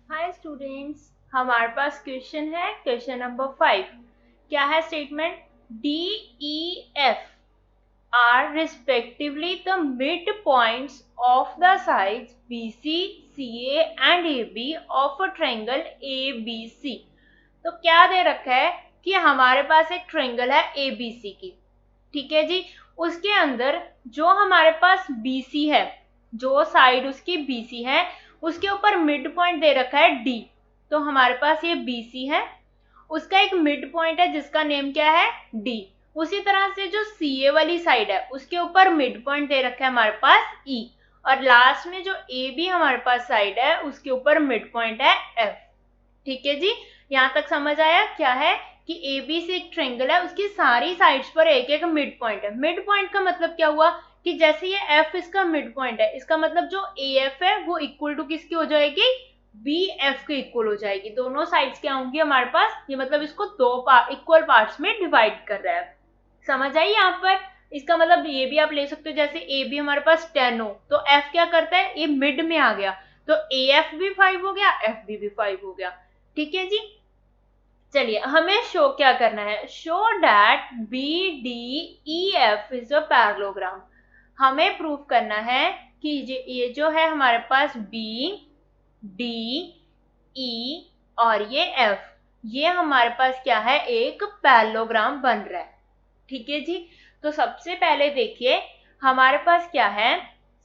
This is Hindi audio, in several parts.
हाय स्टूडेंट्स, हमारे पास क्वेश्चन है। क्वेश्चन नंबर 5 क्या है? Statement D E F are respectively the mid points of the sides B C C A and A B of a triangle A B C. तो क्या दे रखा है कि हमारे पास एक ट्रायंगल है ए बी सी की, ठीक है जी। उसके अंदर जो हमारे पास बी सी है, जो साइड उसकी बी सी है, उसके ऊपर मिड पॉइंट दे रखा है डी। तो हमारे पास ये बी सी है, उसका एक मिड पॉइंट है जिसका नेम क्या है? डी। उसी तरह से जो सी ए वाली साइड है उसके ऊपर मिड पॉइंट दे रखा है हमारे पास ई, और लास्ट में जो ए बी हमारे पास साइड है उसके ऊपर मिड पॉइंट है एफ। ठीक है जी, यहाँ तक समझ आया? क्या है कि ए बी से एक ट्रायंगल है, उसकी सारी साइड्स पर एक एक मिड पॉइंट है। मिड पॉइंट का मतलब क्या हुआ कि जैसे ये एफ इसका मिड पॉइंट है, इसका मतलब जो ए एफ है वो इक्वल टू किसकी हो जाएगी? बी एफ के इक्वल हो जाएगी। दोनों साइड्स क्या होंगी हमारे पास? ये मतलब इसको दो इक्वल पार्ट्स में डिवाइड कर रहा है। समझ आई यहाँ पर? इसका मतलब ये भी आप ले सकते हो, जैसे ए बी हमारे पास 10 हो तो एफ क्या करता है? ये मिड में आ गया, तो ए एफ भी 5 हो गया, एफ बी भी 5 हो गया। ठीक है जी। चलिए, हमें शो क्या करना है? Show that B D E F is a parallelogram. हमें प्रूव करना है कि ये जो है हमारे पास बी डी ई और ये एफ, ये हमारे पास क्या है? एक पैरेललोग्राम बन रहा है। ठीक है जी। तो सबसे पहले देखिए हमारे पास क्या है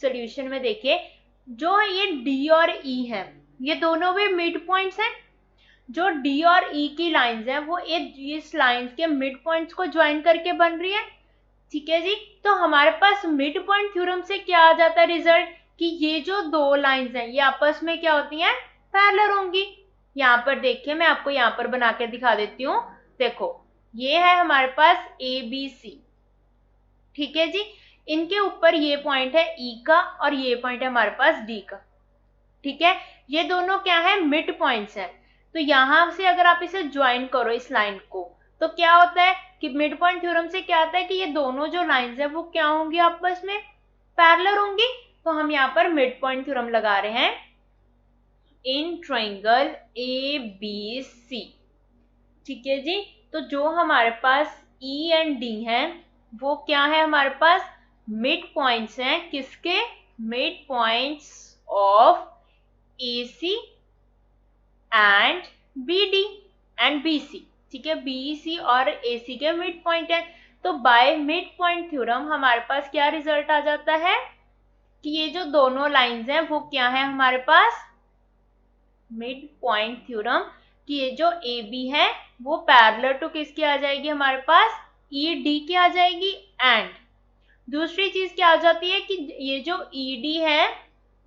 सॉल्यूशन में। देखिए जो ये डी और ई है, ये दोनों भी मिड पॉइंट्स हैं। जो डी और ई की लाइंस हैं वो इस लाइंस के मिड पॉइंट्स को ज्वाइन करके बन रही है। ठीक है जी। तो हमारे पास मिड पॉइंट थ्योरम से क्या आ जाता है रिजल्ट कि ये जो दो लाइंस हैं ये आपस में क्या होती हैं? पैरेलल होंगी। यहाँ पर देखिए, मैं आपको यहाँ पर बना के दिखा देती हूँ। देखो, ये है हमारे पास ए बी सी, ठीक है जी। इनके ऊपर ये पॉइंट है ई का और ये पॉइंट है हमारे पास डी का। ठीक है, ये दोनों क्या है? मिड पॉइंट्स हैं। तो यहां से अगर आप इसे ज्वाइन करो इस लाइन को, तो क्या होता है कि मिड पॉइंट थ्योरम से क्या आता है कि ये दोनों जो लाइंस है वो क्या होंगी? आपस में पैरेलल होंगी। तो हम यहाँ पर मिड पॉइंट थ्योरम लगा रहे हैं in triangle A B C. ठीक है जी। तो जो हमारे पास ई एंड डी है वो क्या है? हमारे पास मिड पॉइंट्स हैं। किसके? Mid points of A C and B D and B C. ठीक है, बी सी और ए सी के मिड पॉइंट है। तो बाय मिड पॉइंट थ्योरम हमारे पास क्या रिजल्ट आ जाता है कि ये जो दोनों लाइंस हैं वो क्या है हमारे पास? मिड पॉइंट थ्योरम कि ये जो ए बी है वो पैरेलल टू किसकी आ जाएगी हमारे पास? ई डी की आ जाएगी। एंड दूसरी चीज क्या आ जाती है कि ये जो ई डी है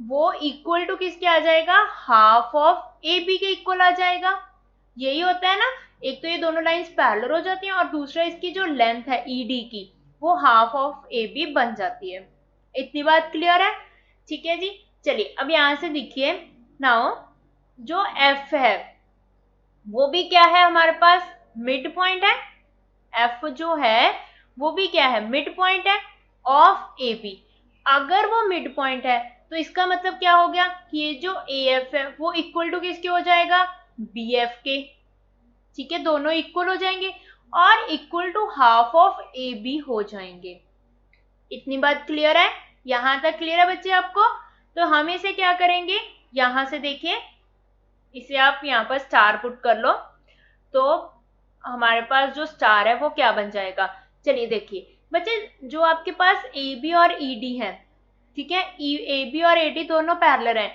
वो इक्वल टू किसके आ जाएगा? हाफ ऑफ ए बी के इक्वल आ जाएगा। यही होता है ना, एक तो ये दोनों लाइंस पैरेलल हो जाती हैं और दूसरा इसकी जो लेंथ है ई डी की वो हाफ ऑफ ए बी बन जाती है। इतनी बात क्लियर है? ठीक है जी। चलिए अब यहां से देखिए, नाउ जो एफ है वो भी क्या है हमारे पास? मिड पॉइंट है। एफ जो है वो भी क्या है? मिड पॉइंट है ऑफ ए बी। अगर वो मिड पॉइंट है तो इसका मतलब क्या हो गया कि ये जो ए एफ है वो इक्वल टू किसके हो जाएगा? बी एफ के। ठीक है, दोनों इक्वल हो जाएंगे और equal to half of A B हो जाएंगे। इतनी बात क्लियर है? यहां तक क्लियर है बच्चे आपको? तो हम इसे क्या करेंगे, यहां से देखिए, इसे आप यहाँ पर स्टार पुट कर लो तो हमारे पास जो स्टार है वो क्या बन जाएगा? चलिए देखिए बच्चे, जो आपके पास ए बी और ई डी है, ठीक है, ए बी और ए डी दोनों पैरेलल हैं।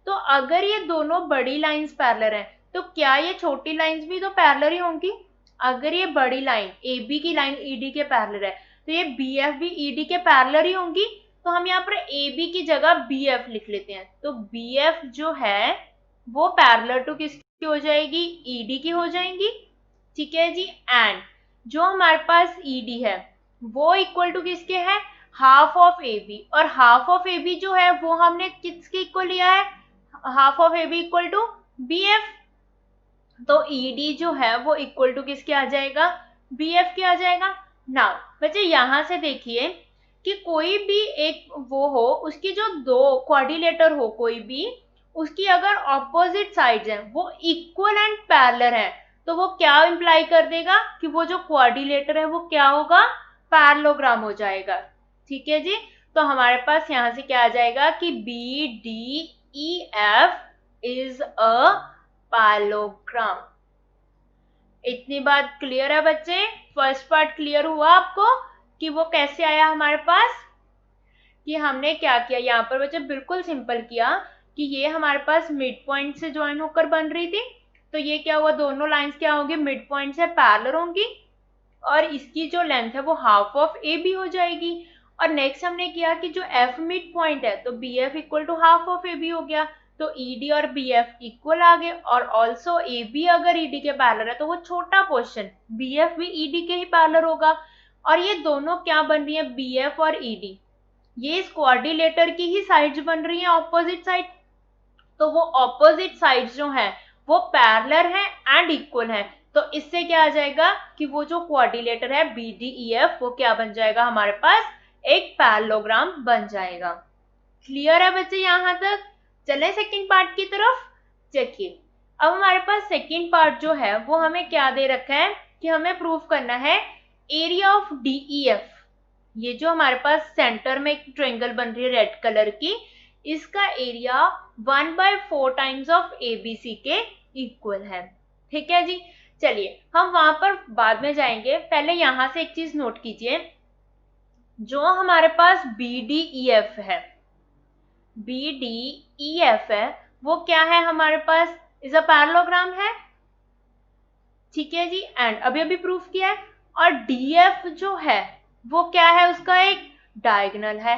तो अगर ये दोनों बड़ी लाइंस पैरेलल हैं तो क्या ये छोटी लाइंस भी तो पैरेलल ही होंगी? अगर ये बड़ी लाइन ए बी की लाइन ई डी के पैरेलल है तो ये बी एफ भी ई डी के पैरेलल ही होंगी। तो हम यहाँ पर ए बी की जगह बी एफ लिख लेते हैं। तो बी एफ जो है वो पैरेलल टू किसकी हो जाएगी? ई डी की हो जाएंगी। ठीक है जी। एंड जो हमारे पास ई डी है वो इक्वल टू किसके है? Half of A B. और हाफ ऑफ ए बी जो है वो हमने किसके इक्वल लिया है? Half of A B equal to B F. तो ई डी जो है वो इक्वल टू किसके आ जाएगा? बी एफ के आ जाएगा। नाउ बच्चे यहां से देखिए कि कोई भी एक वो हो, उसकी जो दो क्वाड्रिलेटर हो कोई भी, उसकी अगर ऑपोजिट साइड्स हैं वो इक्वल एंड पैरेलल हैं, तो वो क्या इंप्लाई कर देगा कि वो जो क्वाड्रिलेटर है वो क्या होगा, पैरेललोग्राम हो जाएगा। ठीक है जी, तो हमारे पास यहां से क्या आ जाएगा कि BDEF इज अ पैरेललोग्राम। इतनी बात क्लियर है बच्चे? फर्स्ट पार्ट क्लियर हुआ आपको कि वो कैसे आया हमारे पास, कि हमने क्या किया यहाँ पर बच्चे, बिल्कुल सिंपल किया कि ये हमारे पास मिड पॉइंट से ज्वाइन होकर बन रही थी, तो ये क्या हुआ, दोनों लाइंस क्या होंगी, मिड पॉइंट से पैरेलल होंगी और इसकी जो लेंथ है वो हाफ ऑफ ए बी हो जाएगी। और नेक्स्ट हमने किया कि जो एफ मिड पॉइंट है तो B F equal to half of A B हो गया, तो ईडी और बी एफ इक्वल आ गए, और ऑल्सो ए बी अगर ईडी के पैरेलल है तो वो छोटा पोर्शन बी एफ भी ईडी के ही पैरेलल होगा। और ये दोनों क्या बन रही है, बी एफ और ईडी, ये इस क्वाड्रिलेटर की ही साइड्स बन रही हैं, ऑपोजिट साइड, तो वो ऑपोजिट साइड्स जो हैं वो पैरेलल हैं एंड इक्वल हैं, तो इससे क्या आ जाएगा कि वो जो क्वाड्रिलेटर है BDEF वो क्या बन जाएगा, हमारे पास एक पैरेललोग्राम बन जाएगा। क्लियर है बच्चे यहाँ तक? चले सेकंड पार्ट की तरफ। देखिए अब हमारे पास सेकंड पार्ट जो है वो हमें क्या दे रखा है कि हमें प्रूव करना है एरिया ऑफ DEF। ये जो हमारे पास सेंटर में एक ट्रायंगल बन रही है रेड कलर की, इसका एरिया 1/4 टाइम्स ऑफ ABC के इक्वल है। ठीक है जी, चलिए हम वहां पर बाद में जाएंगे, पहले यहां से एक चीज नोट कीजिए, जो हमारे पास BDEF है, BDEF है वो क्या है हमारे पास, इज अ पैरेललोग्राम है। ठीक है जी, एंड अभी अभी प्रूफ किया है। और DF जो है वो क्या है, उसका एक डायगोनल है,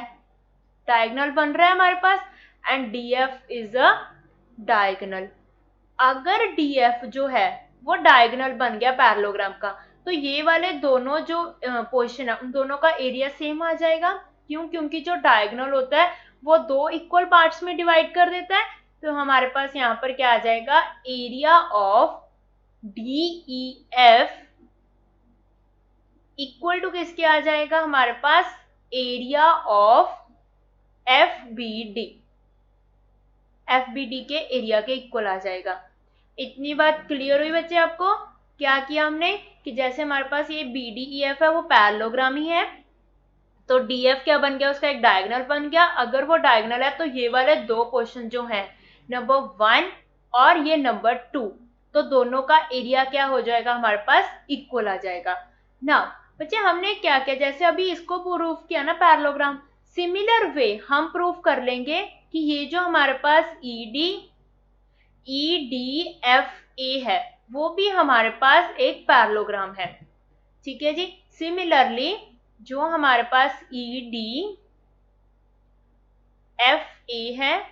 डायगोनल बन रहा है हमारे पास, and DF is a diagonal. अगर DF जो है वो डायगोनल बन गया पैरेललोग्राम का, तो ये वाले दोनों जो पोर्शन है उन दोनों का एरिया सेम आ जाएगा। क्यों? क्योंकि जो डायगोनल होता है वो दो इक्वल पार्ट्स में डिवाइड कर देता है, तो हमारे पास यहाँ पर क्या आ जाएगा, area of DEF equal to किसके आ जाएगा हमारे पास, एरिया ऑफ FBD, FBD के एरिया के इक्वल आ जाएगा। इतनी बात क्लियर हुई बच्चे आपको? क्या किया हमने कि जैसे हमारे पास ये BDEF है वो पैरेललोग्राम ही है, तो DF क्या बन गया, उसका एक डायगोनल बन गया। अगर वो डायगोनल है तो ये वाले दो पोर्शन जो हैं नंबर 1 और ये नंबर 2, तो दोनों का एरिया क्या हो जाएगा हमारे पास, इक्वल आ जाएगा ना। बच्चे हमने क्या किया, जैसे अभी इसको प्रूफ किया ना पैरेललोग्राम, सिमिलर वे हम प्रूफ कर लेंगे कि ये जो हमारे पास EDFA है वो भी हमारे पास एक पैरेललोग्राम है। ठीक है जी, सिमिलरली जो हमारे पास EDFA है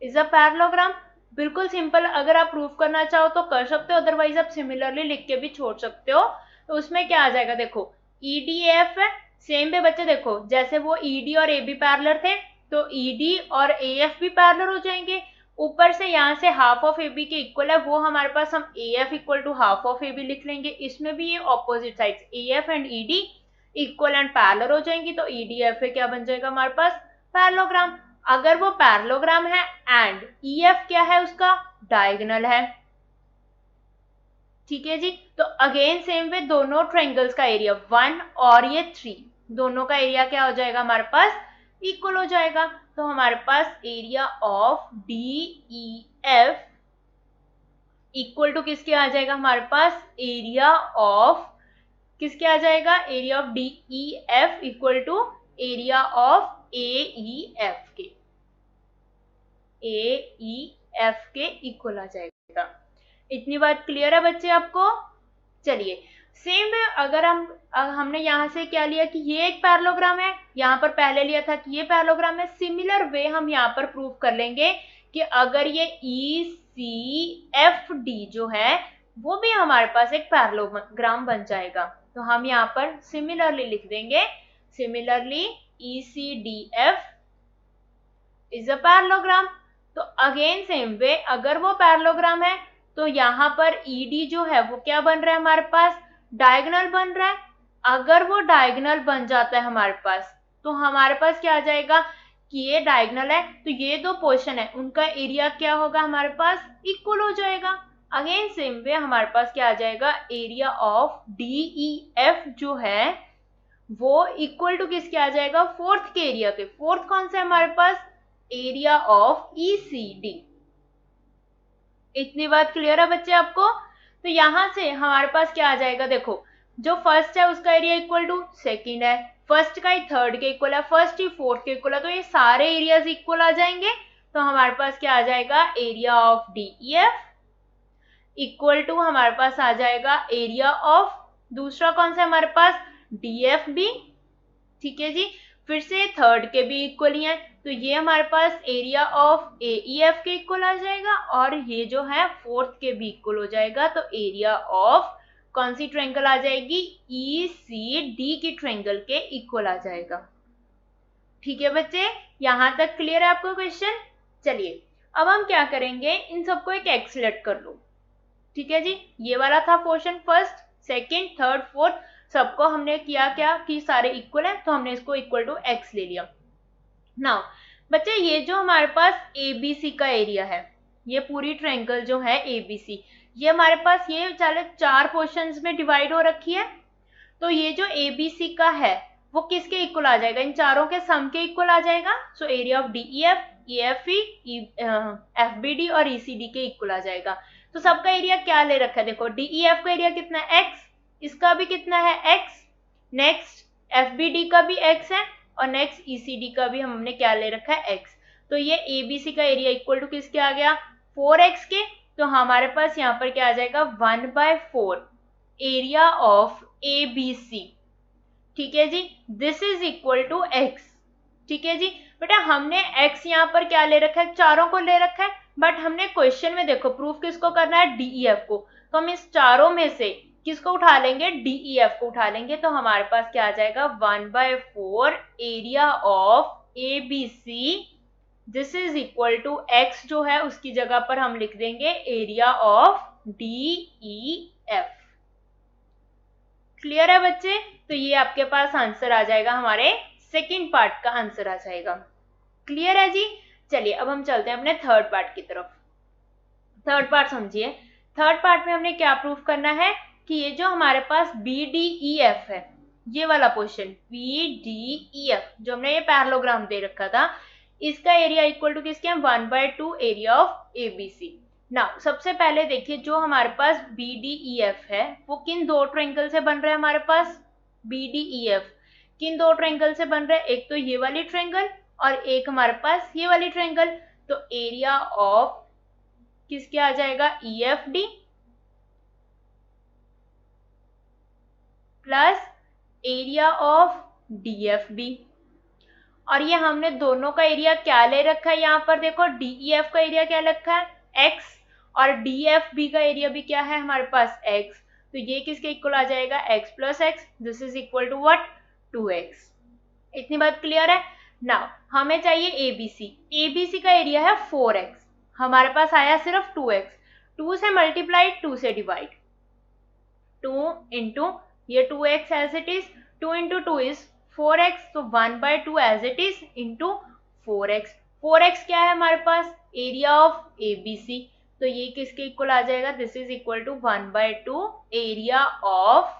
इज अ पैरेललोग्राम। बिल्कुल सिंपल, अगर आप प्रूफ करना चाहो तो कर सकते हो, अदरवाइज आप सिमिलरली लिख के भी छोड़ सकते हो। तो उसमें क्या आ जाएगा, देखो EDF है, सेम पे बच्चे देखो जैसे वो ED और AB पैरेलल थे तो ED और AF भी पैरेलल हो जाएंगे। ऊपर से यहाँ से हाफ ऑफ AB के इक्वल है, वो हमारे पास हम AF equal to half of AB लिख लेंगे। इसमें भी ये opposite sides AF and ED equal and parallel हो जाएंगी, तो EDFA क्या बन जाएगा हमारे पास, पैरेललोग्राम। अगर वो पैरेललोग्राम है एंड EF क्या है, उसका डायगोनल है। ठीक है जी, तो अगेन सेम वे दोनों ट्रायंगल्स का एरिया 1 और ये 3 दोनों का एरिया क्या हो जाएगा हमारे पास, इक्वल हो जाएगा। तो हमारे पास area of DEF equal to किसके आ जाएगा हमारे पास, एरिया ऑफ किसके आ जाएगा, area of DEF equal to area of AEF के, AEF के इक्वल आ जाएगा। इतनी बात क्लियर है बच्चे आपको? चलिए सेम वे अगर हमने यहाँ से क्या लिया कि ये एक पैरेललोग्राम है, यहाँ पर पहले लिया था कि ये पैरेललोग्राम है, सिमिलर वे हम यहाँ पर प्रूव कर लेंगे कि अगर ये ECFD जो है वो भी हमारे पास एक पैरेललोग्राम बन जाएगा। तो हम यहाँ पर सिमिलरली लिख देंगे, similarly ECDF is a parallelogram. तो अगेन सेम वे अगर वो पैरेललोग्राम है तो यहाँ पर ED जो है वो क्या बन रहा है हमारे पास, डायगोनल बन रहा है। अगर वो डायगोनल बन जाता है हमारे पास तो हमारे पास क्या आ जाएगा, कि ये डायगोनल है, तो ये दो पोर्शन है उनका एरिया क्या होगा हमारे पास, इक्वल हो जाएगा। अगेन सेम वे हमारे पास क्या आ जाएगा, एरिया ऑफ DEF जो है वो इक्वल टू किसके आ जाएगा, फोर्थ के एरिया के। फोर्थ कौन सा है हमारे पास, एरिया ऑफ ECD। इतनी बात क्लियर है बच्चे आपको। तो यहां से हमारे पास क्या आ जाएगा, देखो जो फर्स्ट है उसका एरिया इक्वल टू सेकंड है, फर्स्ट का ही थर्ड के इक्वल है, फर्स्ट ही फोर्थ के इक्वल है, तो ये सारे एरियाज इक्वल आ जाएंगे। तो हमारे पास क्या आ जाएगा, area of DEF equal to हमारे पास आ जाएगा एरिया ऑफ, दूसरा कौन सा हमारे पास, DFB। ठीक है जी, फिर से थर्ड के भी इक्वल ही है, तो ये हमारे पास एरिया ऑफ AEF के इक्वल आ जाएगा, और ये जो है फोर्थ के भी इक्वल हो जाएगा। तो एरिया ऑफ कौन सी ट्रायंगल आ जाएगी, ECD की ट्रायंगल के इक्वल आ जाएगा। ठीक है बच्चे, यहां तक क्लियर है आपको क्वेश्चन। चलिए अब हम क्या करेंगे, इन सबको एक एक्स सेलेक्ट कर लो। ठीक है जी, ये वाला था portion, first second third fourth, सबको हमने किया क्या कि सारे इक्वल है, तो हमने इसको इक्वल टू एक्स ले लिया। नाउ बच्चे ये जो हमारे पास ABC का एरिया है, ये पूरी ट्रायंगल जो है ABC, ये हमारे पास ये चले 4 पोर्शंस में डिवाइड हो रखी है। तो ये जो ABC का है वो किसके इक्वल आ जाएगा, इन चारों के सम के इक्वल आ जाएगा। So area of DEF, EFE, FBD और ECD के इक्वल आ जाएगा। तो सबका एरिया क्या ले रखा है, देखो DEF का एरिया कितना है x, इसका भी कितना है x, नेक्स्ट FBD का भी x है, और नेक्स्ट ECD का भी हमने क्या ले रखा है x। तो ये ABC का एरिया इक्वल टू किसके आ गया, 4x के। तो हमारे पास यहाँ पर क्या आ जाएगा, 1/4 एरिया ऑफ ABC। ठीक है जी, this is equal to x। ठीक है जी बेटा, हमने x यहाँ पर क्या ले रखा है, चारों को ले रखा है, बट हमने क्वेश्चन में देखो प्रूफ किसको करना है, DEF को। तो हम इस चारों में से किसको उठा लेंगे, DEF को उठा लेंगे। तो हमारे पास क्या आ जाएगा, 1/4 area of ABC, this is equal to x जो है उसकी जगह पर हम लिख देंगे एरिया ऑफ DEF। क्लियर है बच्चे, तो ये आपके पास आंसर आ जाएगा, हमारे सेकंड पार्ट का आंसर आ जाएगा। क्लियर है जी। चलिए अब हम चलते हैं अपने थर्ड पार्ट की तरफ। थर्ड पार्ट समझिए, थर्ड पार्ट में हमने क्या प्रूफ करना है कि ये जो हमारे पास BDEF है, ये वाला पोर्शन BDEF जो हमने ये पैरेललोग्राम दे रखा था, इसका एरिया इक्वल टू किसके, 1/2 एरिया ऑफ ABC। नाउ सबसे पहले देखिए जो हमारे पास BDEF है वो किन दो ट्रायंगल से बन रहा है, हमारे पास BDEF किन दो ट्रायंगल से बन रहा है, एक तो ये वाली ट्रायंगल और एक हमारे पास ये वाली ट्रायंगल। तो एरिया ऑफ किसके आ जाएगा, EFD plus area of DFB। और ये हमने दोनों का एरिया क्या ले रखा है, यहाँ पर देखो DEF का एरिया क्या रखा है, x, और DFB का एरिया भी क्या है हमारे पास, x। तो ये किसके इक्वल आ जाएगा, x plus x, this is equal to what, 2x। इतनी बात क्लियर है। नाउ हमें चाहिए ABC, ABC का एरिया है 4x, हमारे पास आया सिर्फ 2x, 2 से मल्टीप्लाइड 2 से डिवाइड, 2 इंटू ये 2x as it is, 2 into 2 is 4x, तो 1/2 as it is into 4x। 4x क्या है हमारे पास, एरिया ऑफ ABC। तो ये किसके इक्वल आ जाएगा, this is equal to 1/2 area of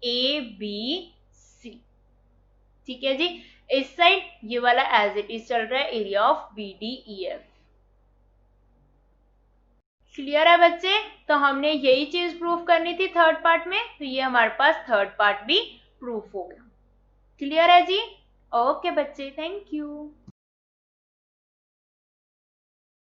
ABC। ठीक है जी, इस साइड ये वाला एज इट इज चल रहा है, एरिया ऑफ BDEF। क्लियर है बच्चे, तो हमने यही चीज प्रूफ करनी थी थर्ड पार्ट में, तो ये हमारे पास थर्ड पार्ट भी प्रूफ हो गया। क्लियर है जी, ओके बच्चे, थैंक यू।